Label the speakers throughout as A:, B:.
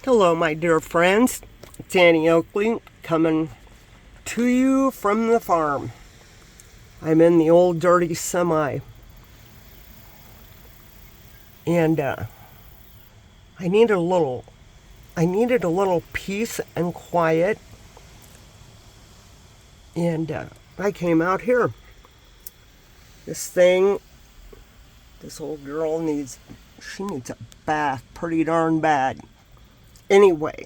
A: Hello, my dear friends. It's Annie Oakley coming to you from the farm. I'm in the old dirty semi. And I needed a little peace and quiet. And I came out here. This old girl needs a bath pretty darn bad. Anyway,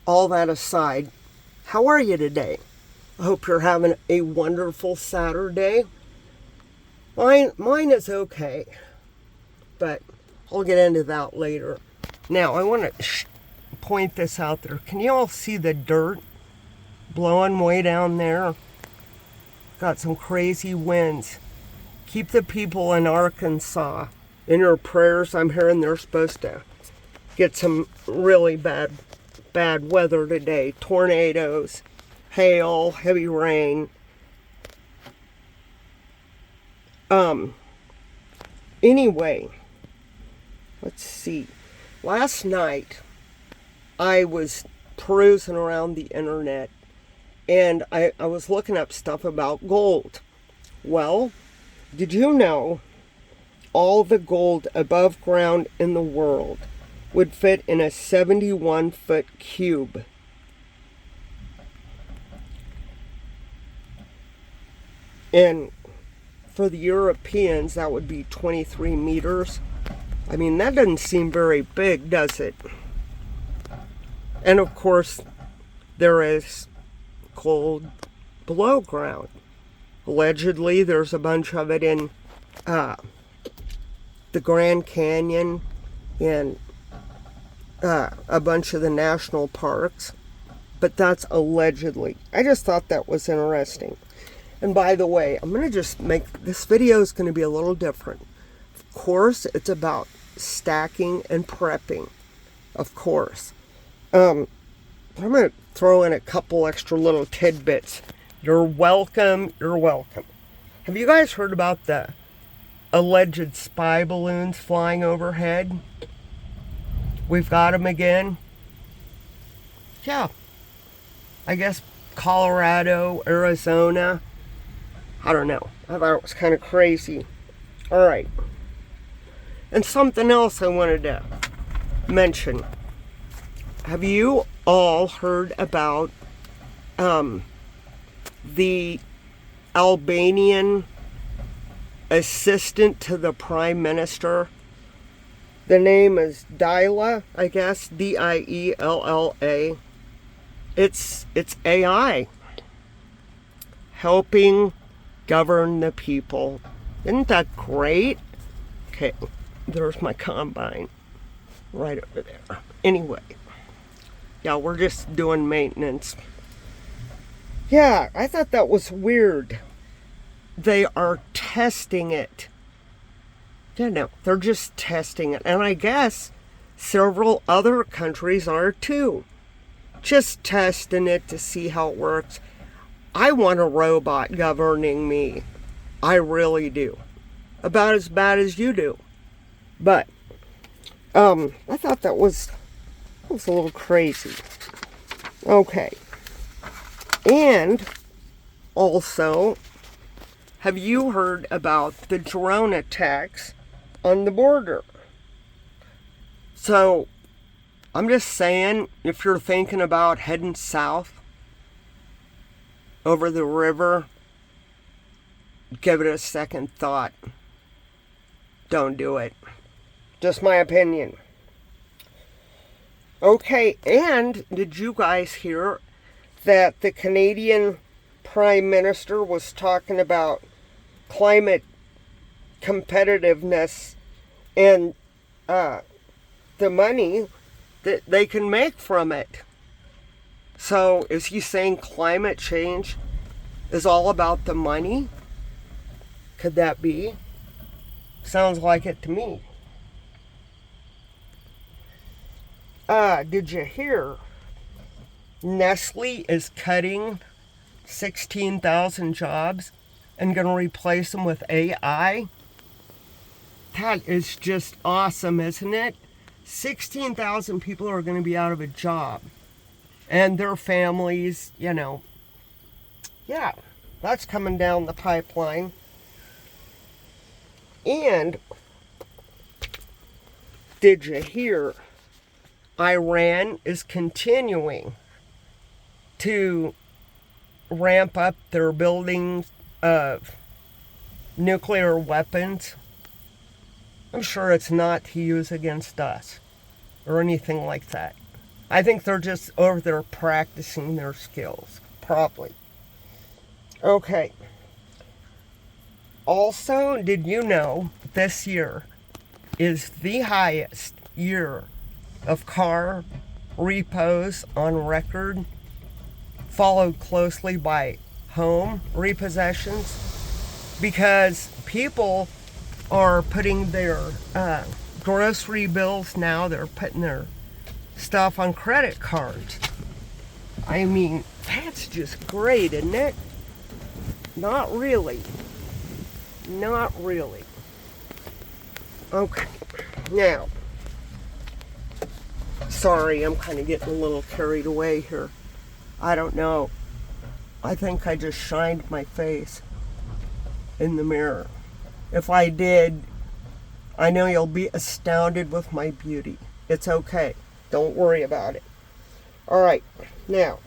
A: all that aside, how are you today? I hope you're having a wonderful Saturday. Mine is okay, but I'll get into that later. Now, I want to point this out there. Can you all see the dirt blowing way down there? Got some crazy winds. Keep the people in Arkansas in your prayers. I'm hearing they're supposed to get some really bad weather today. Tornadoes, hail, heavy rain. Anyway, let's see. Last night, I was perusing around the internet, and I was looking up stuff about gold. Well, did you know all the gold above ground in the world would fit in a 71-foot cube? And for the Europeans, that would be 23 meters. I mean, that doesn't seem very big, does it? And of course, there is gold below ground. Allegedly, there's a bunch of it in the Grand Canyon and a bunch of the national parks, but that's allegedly. I just thought that was interesting. And by the way, I'm going to just this video is going to be a little different. Of course, it's about stacking and prepping. Of course. I'm going to throw in a couple extra little tidbits. You're welcome. You're welcome. Have you guys heard about the alleged spy balloons flying overhead? We've got them again. Yeah. I guess Colorado, Arizona. I don't know. I thought it was kind of crazy. All right. And something else I wanted to mention. Have you all heard about the Albanian assistant to the prime minister? The name is Diella, I guess, Diella. It's AI helping govern the people. Isn't that great? Okay, there's my combine right over there. Anyway, yeah, we're just doing maintenance. Yeah, I thought that was weird. They are testing it. Yeah, no, they're just testing it. And I guess several other countries are too. Just testing it to see how it works. I want a robot governing me. I really do. About as bad as you do. But, I thought that was a little crazy. Okay. And, also, have you heard about the drone attacks on the border? So, I'm just saying, if you're thinking about heading south over the river, give it a second thought. Don't do it. Just my opinion. Okay, and did you guys hear that the Canadian Prime Minister was talking about climate competitiveness and the money that they can make from it? So is he saying climate change is all about the money? Could that be? Sounds like it to me. Did you hear Nestle is cutting 16,000 jobs and going to replace them with AI? That is just awesome, isn't it? 16,000 people are going to be out of a job. And their families, you know. Yeah, that's coming down the pipeline. And did you hear? Iran is continuing to ramp up their building of nuclear weapons. I'm sure it's not to use against us or anything like that. I think they're just over there practicing their skills, probably. Okay. Also, did you know this year is the highest year of car repos on record, followed closely by home repossessions? Because people are putting their grocery bills now, they're putting their stuff on credit cards. I mean, that's just great, isn't it? Not really. Not really. Okay, now, sorry, I'm kind of getting a little carried away here. I don't know. I think I just shined my face in the mirror. If I did, I know you'll be astounded with my beauty. It's okay. Don't worry about it. All right, now,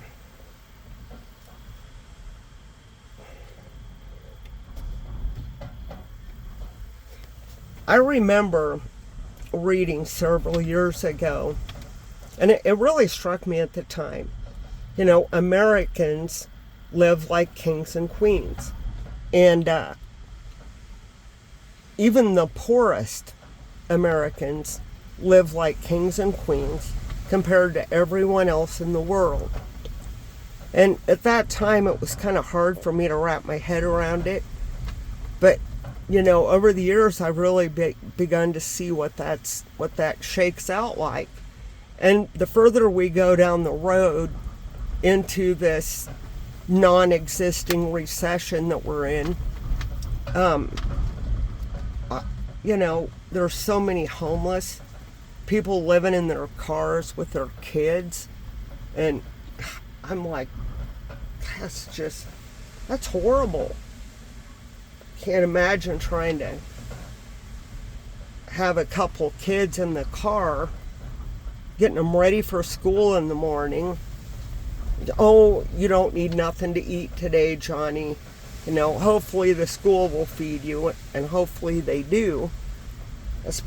A: I remember reading several years ago, and it really struck me at the time. You know, Americans live like kings and queens. And even the poorest Americans live like kings and queens compared to everyone else in the world. And at that time, it was kind of hard for me to wrap my head around it. But, you know, over the years, I've really begun to see what that shakes out like. And the further we go down the road into this non-existing recession that we're in, you know, there's so many homeless people living in their cars with their kids, and I'm like, that's horrible. Can't imagine trying to have a couple kids in the car, getting them ready for school in the morning. Oh, you don't need nothing to eat today, Johnny. You know, hopefully the school will feed you, and hopefully they do. That's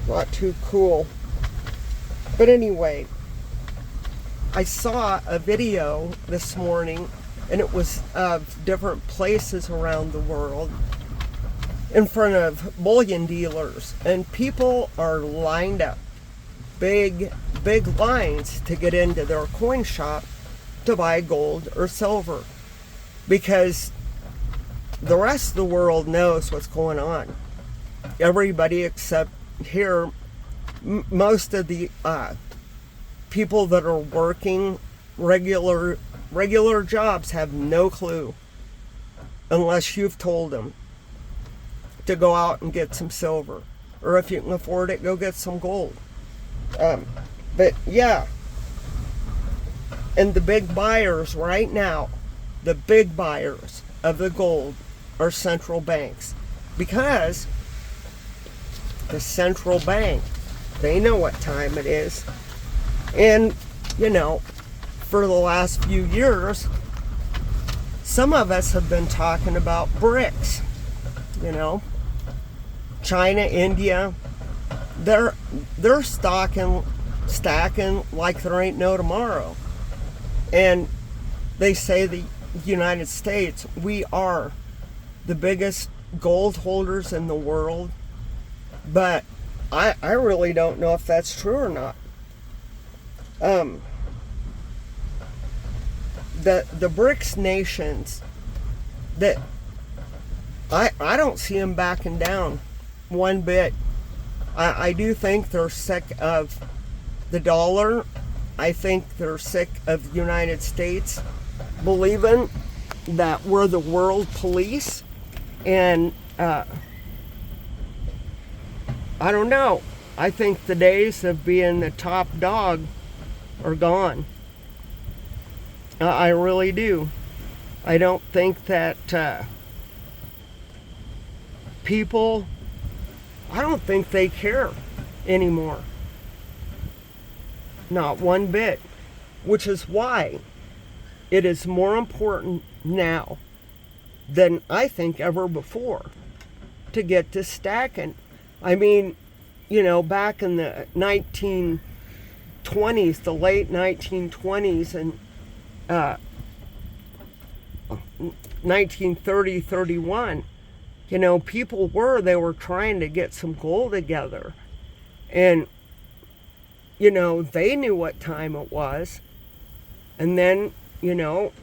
A: not too cool. But anyway, I saw a video this morning, and it was of different places around the world in front of bullion dealers, and people are lined up, big lines to get into their coin shop to buy gold or silver, because the rest of the world knows what's going on. Everybody except here, most of the people that are working regular jobs have no clue unless you've told them to go out and get some silver, or if you can afford it, go get some gold. But yeah, and the big buyers right now, the big buyers of the gold are central banks, because the central bank, they know what time it is. And, you know, for the last few years, some of us have been talking about BRICS, you know, China, India, they're stacking like there ain't no tomorrow. And they say the United States, we are the biggest gold holders in the world, but I really don't know if that's true or not. The BRICS nations, that I don't see them backing down one bit. I do think they're sick of the dollar. I think they're sick of the United States believing that we're the world police, and I don't know. I think the days of being the top dog are gone. I really do. I don't think that people, I don't think they care anymore. Not one bit. Which is why it is more important now than I think ever before to get to stacking. I mean, you know, back in the 1920s, the late 1920s and 1930, 31, you know, they were trying to get some gold together. And, you know, they knew what time it was. And then, you know,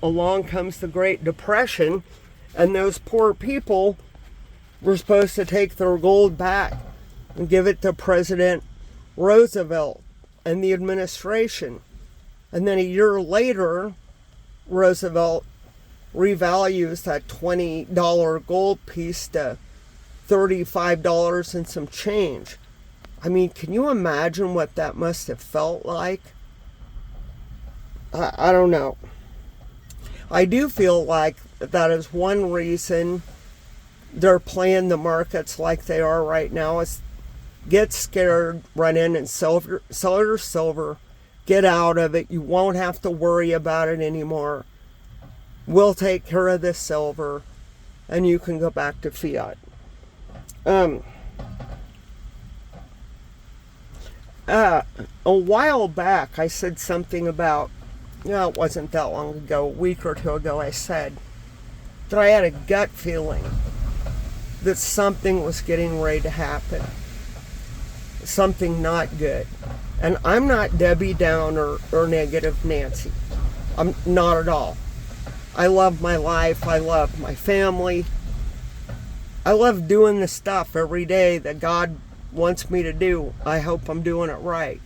A: along comes the Great Depression, and those poor people were supposed to take their gold back and give it to President Roosevelt and the administration. And then a year later, Roosevelt revalues that $20 gold piece to $35 and some change. I mean, can you imagine what that must have felt like? I don't know. I do feel like that is one reason they're playing the markets like they are right now, is get scared, run in and sell your silver, get out of it. You won't have to worry about it anymore. We'll take care of this silver, and you can go back to fiat. A while back, I said something about, it wasn't that long ago, a week or two ago, I said that I had a gut feeling that something was getting ready to happen. Something not good. And I'm not Debbie Downer or negative Nancy. I'm not at all. I love my life. I love my family. I love doing the stuff every day that God wants me to do. I hope I'm doing it right.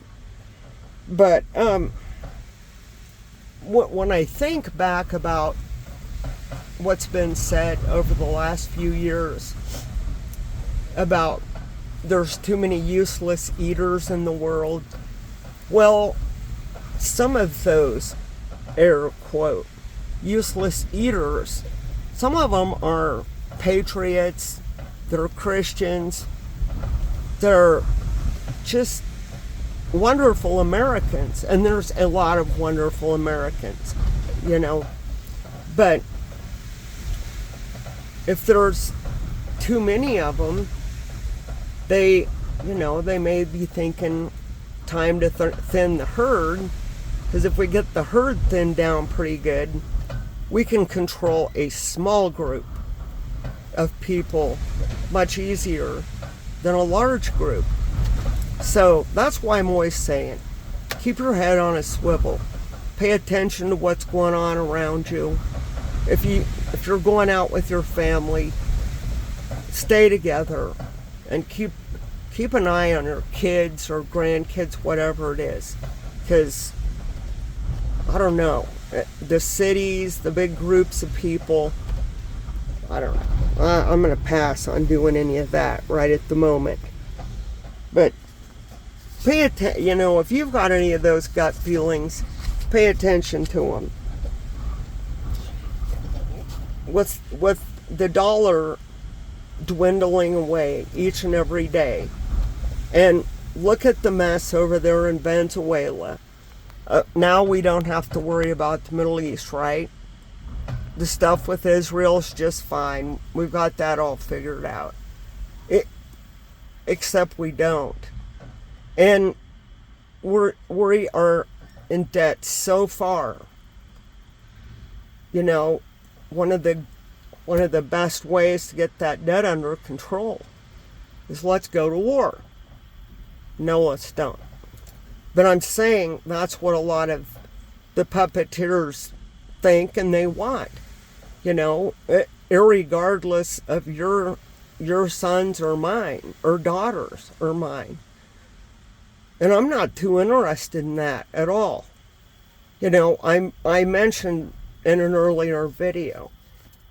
A: But when I think back about what's been said over the last few years about there's too many useless eaters in the world, well, some of those air quote useless eaters, some of them are patriots, they're Christians, they're just wonderful Americans, and there's a lot of wonderful Americans, you know. But if there's too many of them, they may be thinking time to thin the herd, because if we get the herd thinned down pretty good, we can control a small group of people much easier than a large group. So that's why I'm always saying, keep your head on a swivel. Pay attention to what's going on around you. If you're going out with your family, stay together and keep an eye on your kids or grandkids, whatever it is. Because, I don't know, the cities, the big groups of people, I don't know. I'm going to pass on doing any of that right at the moment. But pay attention, you know, if you've got any of those gut feelings, pay attention to them. With the dollar dwindling away each and every day, and look at the mess over there in Venezuela. Now we don't have to worry about the Middle East, right? The stuff with Israel is just fine. We've got that all figured out. Except we don't. And we are in debt so far. You know, one of the best ways to get that debt under control is let's go to war. No, let's don't. But I'm saying that's what a lot of the puppeteers think and they want. You know, irregardless of your sons or mine, or daughters or mine. And I'm not too interested in that at all. You know, I mentioned in an earlier video,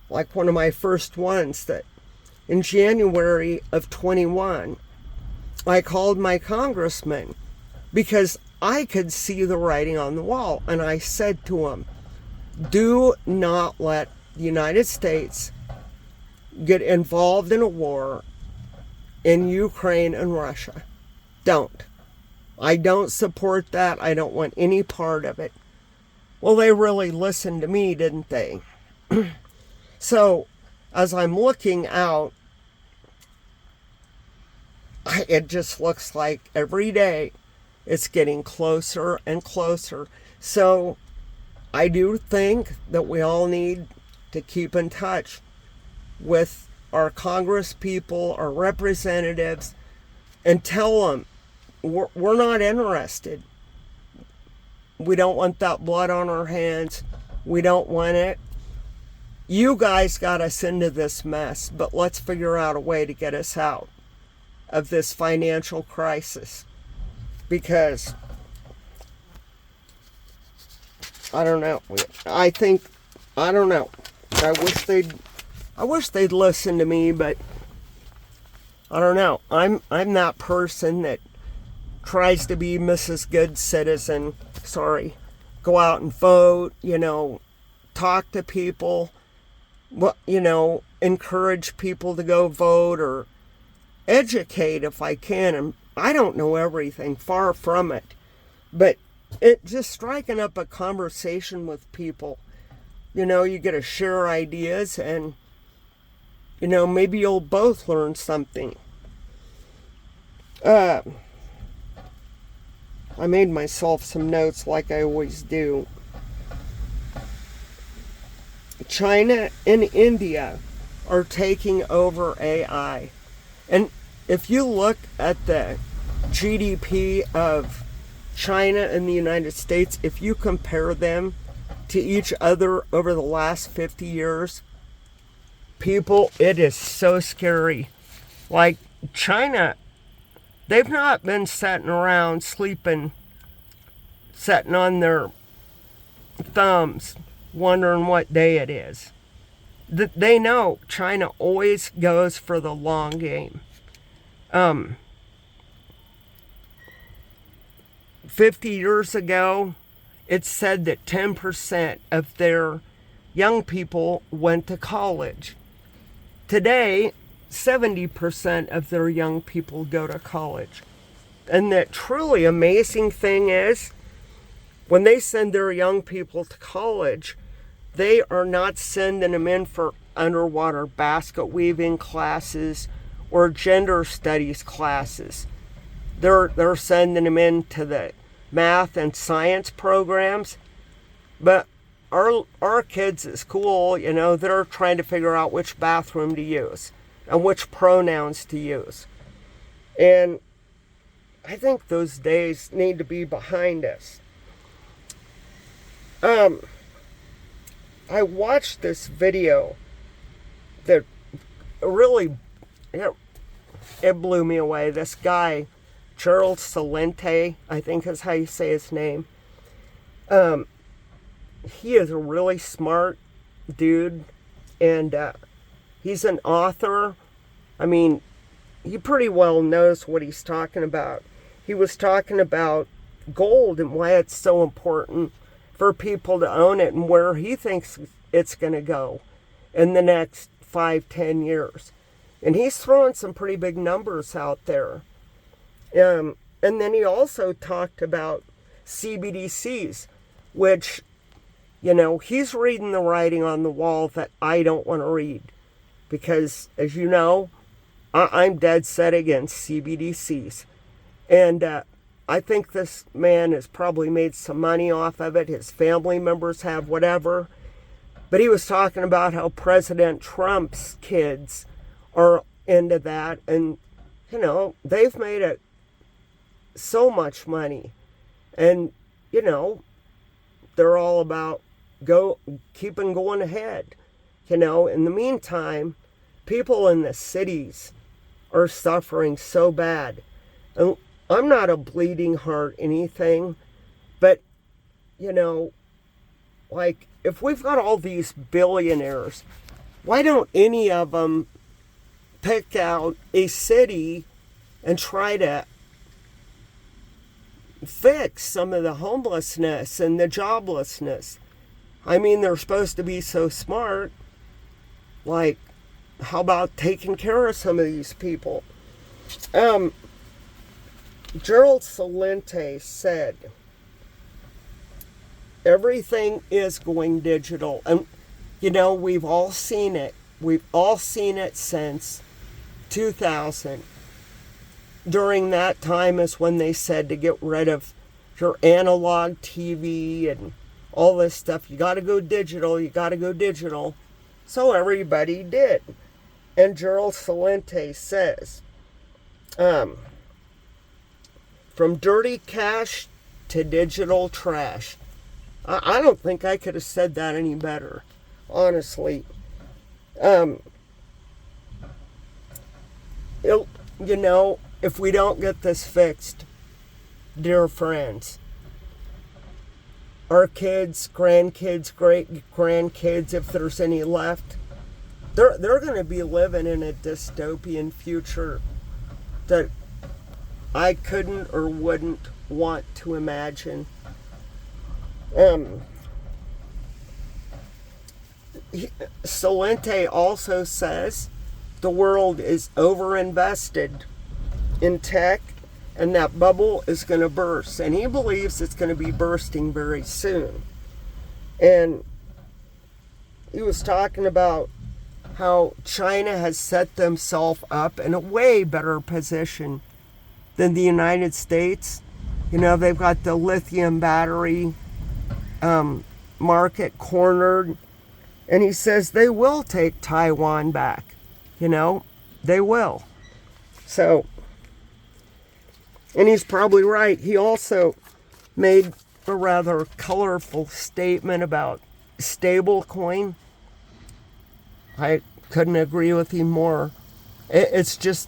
A: like one of my first ones, that in January of 21, I called my congressman because I could see the writing on the wall. And I said to him, do not let the United States get involved in a war in Ukraine and Russia. Don't. I don't support that. I don't want any part of it. Well, they really listened to me, didn't they? So, as I'm looking out, it just looks like every day it's getting closer and closer. So, I do think that we all need to keep in touch with our Congress people, our representatives, and tell them we're not interested. We don't want that blood on our hands. We don't want it. You guys got us into this mess, but let's figure out a way to get us out of this financial crisis. Because, I don't know. I don't know. I wish they'd listen to me, but I don't know. I'm that person that tries to be Mrs. Good Citizen. Go out and vote, talk to people, encourage people to go vote or educate if I can. And I don't know everything, far from it. But it just striking up a conversation with people, you get to share ideas and, maybe you'll both learn something. I made myself some notes like I always do. China and India are taking over AI. And if you look at the GDP of China and the United States, if you compare them to each other over the last 50 years, people, it is so scary. Like China, they've not been sitting around sleeping, sitting on their thumbs, wondering what day it is. They know China always goes for the long game. 50 years ago, it's said that 10% of their young people went to college. Today, 70% of their young people go to college. And the truly amazing thing is, when they send their young people to college, they are not sending them in for underwater basket weaving classes or gender studies classes. They're sending them into the math and science programs. But our kids at school, they're trying to figure out which bathroom to use and which pronouns to use. And I think those days need to be behind us. I watched this video that really, it blew me away. This guy, Gerald Celente, I think is how you say his name. He is a really smart dude, and he's an author. I mean, he pretty well knows what he's talking about. He was talking about gold and why it's so important for people to own it and where he thinks it's going to go in the next 5-10 years. And he's throwing some pretty big numbers out there. And then he also talked about CBDCs, which, he's reading the writing on the wall that I don't want to read. Because, as you know, I'm dead set against CBDCs. And I think this man has probably made some money off of it. His family members have, whatever. But he was talking about how President Trump's kids are into that. And, they've made it so much money. And, they're all about keeping going ahead. In the meantime, people in the cities are suffering so bad. And I'm not a bleeding heart anything, but, if we've got all these billionaires, why don't any of them pick out a city and try to fix some of the homelessness and the joblessness. I mean, they're supposed to be so smart. Like, how about taking care of some of these people? Gerald Celente said, everything is going digital. And, you know, we've all seen it. We've all seen it since 2000. During that time is when they said to get rid of your analog TV and all this stuff. You got to go digital. You got to go digital. So everybody did. And Gerald Celente says, from dirty cash to digital trash. I don't think I could have said that any better, honestly. You know, if we don't get this fixed, dear friends, our kids, grandkids, great-grandkids, if there's any left, they're going to be living in a dystopian future that I couldn't or wouldn't want to imagine. Celente also says the world is overinvested in tech and that bubble is going to burst. And he believes it's going to be bursting very soon. And he was talking about how China has set themselves up in a way better position than the United States. You know, they've got the lithium battery market cornered. And he says they will take Taiwan back. You know, they will. So, and he's probably right. He also made a rather colorful statement about stablecoin. I couldn't agree with him more. It's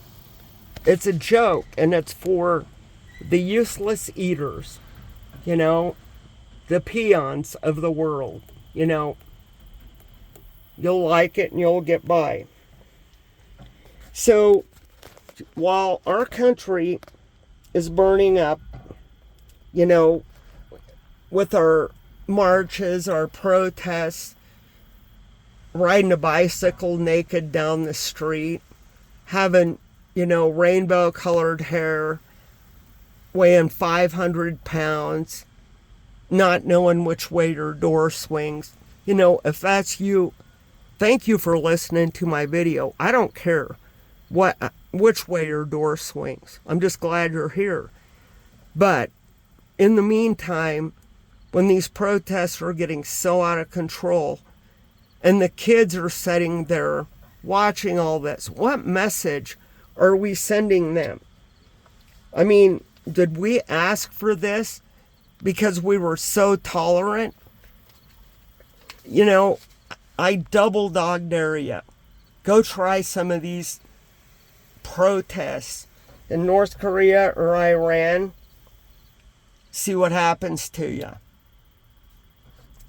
A: a joke, and it's for the useless eaters, you know, the peons of the world, you know. You'll like it and you'll get by. So, while our country is burning up, you know, with our marches, our protests, riding a bicycle naked down the street, having, you know, rainbow colored hair, weighing 500 pounds, not knowing which way your door swings. You know, if that's you, thank you for listening to my video. I don't care which way your door swings. I'm just glad you're here. But in the meantime, when these protests are getting so out of control and the kids are sitting there watching all this, what message are we sending them? I mean, did we ask for this because we were so tolerant? You know, I double dog dare you. Go try some of these protests in North Korea or Iran. See what happens to you.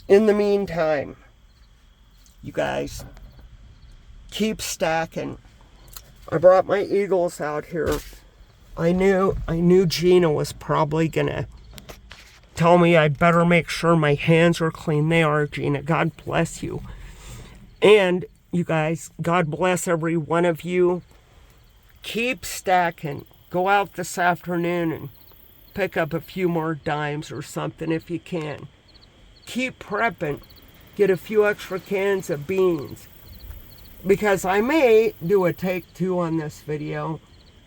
A: In the meantime, you guys, keep stacking. I brought my Eagles out here. I knew Gina was probably gonna tell me I better make sure my hands are clean. They are, Gina. God bless you. And you guys, God bless every one of you. Keep stacking. Go out this afternoon and pick up a few more dimes or something if you can. Keep prepping. Get a few extra cans of beans. Because I may do a take 2 on this video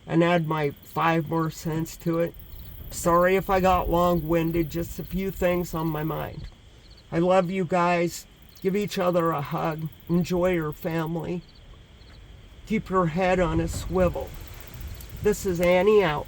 A: and add my 5 more cents to it. Sorry if I got long-winded, just a few things on my mind. I love you guys. Give each other a hug. Enjoy your family. Keep your head on a swivel. This is Annie out.